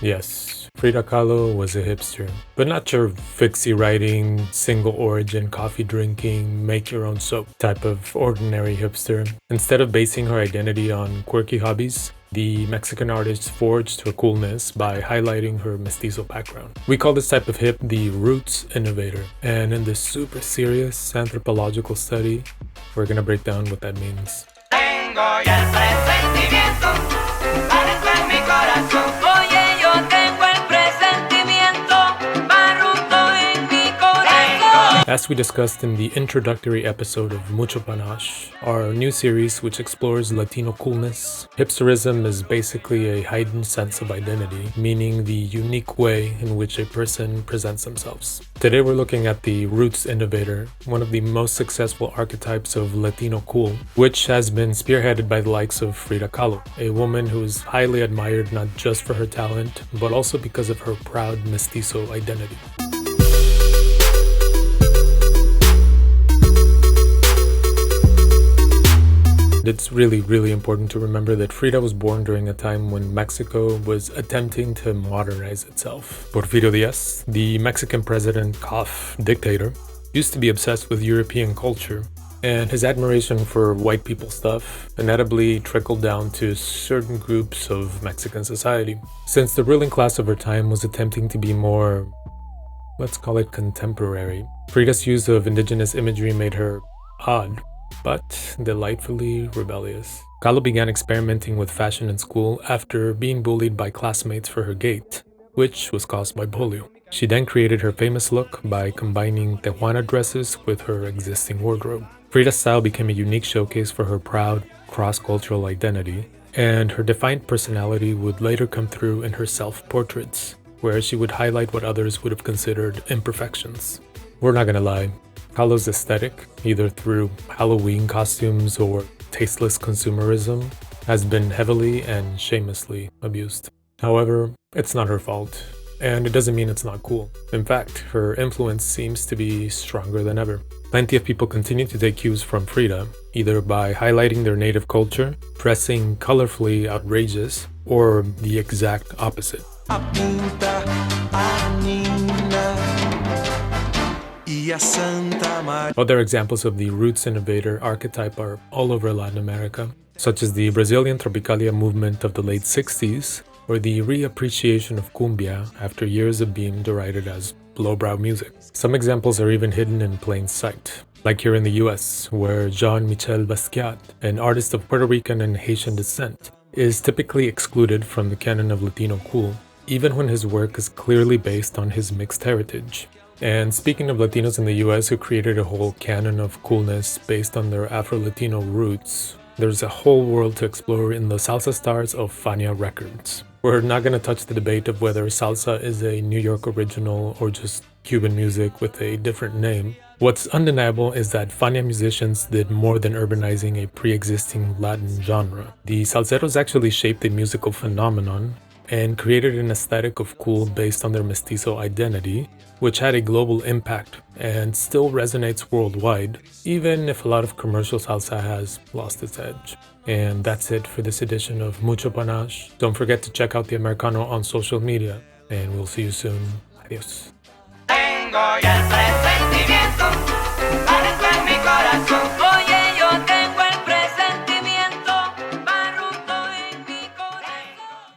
Yes, Frida Kahlo was a hipster, but not your fixie writing, single origin coffee drinking, make your own soap type of ordinary hipster. Instead of basing her identity on quirky hobbies, the Mexican artist forged her coolness by highlighting her mestizo background. We call this type of hip the roots innovator, and in this super serious anthropological study, we're gonna break down what that means. Tengo ya el presentimiento, adentro en mi corazón. Oye, yo tengo el presentimiento, barruto en mi corazón. As we discussed in the introductory episode of Mucho, Panache, our new series which explores Latino coolness, hipsterism is basically a heightened sense of identity, meaning the unique way in which a person presents themselves. Today we're looking at the roots innovator, one of the most successful archetypes of Latino cool, which has been spearheaded by the likes of Frida Kahlo, a woman who is highly admired not just for her talent, but also because of her proud mestizo identity. It's really important to remember that Frida was born during a time when Mexico was attempting to modernize itself. Porfirio Diaz, the Mexican president, dictator, used to be obsessed with European culture, and his admiration for white people stuff inevitably trickled down to certain groups of Mexican society. Since the ruling class of her time was attempting to be more, let's call it contemporary, Frida's use of indigenous imagery made her odd, but delightfully rebellious. Kahlo began experimenting with fashion in school after being bullied by classmates for her gait, which was caused by polio. She then created her famous look by combining Tejuana dresses with her existing wardrobe. Frida's style became a unique showcase for her proud, cross-cultural identity, and her defiant personality would later come through in her self-portraits, where she would highlight what others would have considered imperfections. We're not gonna lie, Kahlo's aesthetic, either through Halloween costumes or tasteless consumerism, has been heavily and shamelessly abused. However, it's not her fault, and it doesn't mean it's not cool. In fact, her influence seems to be stronger than ever. Plenty of people continue to take cues from Frida, either by highlighting their native culture, dressing colorfully outrageous, or the exact opposite. Other examples of the roots innovator archetype are all over Latin America, such as the Brazilian Tropicalia movement of the late 60s, or the reappreciation of cumbia after years of being derided as lowbrow music. Some examples are even hidden in plain sight, like here in the US, where Jean-Michel Basquiat, an artist of Puerto Rican and Haitian descent, is typically excluded from the canon of Latino cool, even when his work is clearly based on his mixed heritage. And speaking of Latinos in the US who created a whole canon of coolness based on their Afro-Latino roots, there's a whole world to explore in the salsa stars of Fania Records. We're not going to touch the debate of whether salsa is a New York original or just Cuban music with a different name. What's undeniable is that Fania musicians did more than urbanizing a pre-existing Latin genre. The salseros actually shaped a musical phenomenon and created an aesthetic of cool based on their mestizo identity, which had a global impact and still resonates worldwide, even if a lot of commercial salsa has lost its edge. And that's it for this edition of Mucho Panache. Don't forget to check out the Americano on social media, and we'll see you soon. Adios. Tengo ya el presentimiento.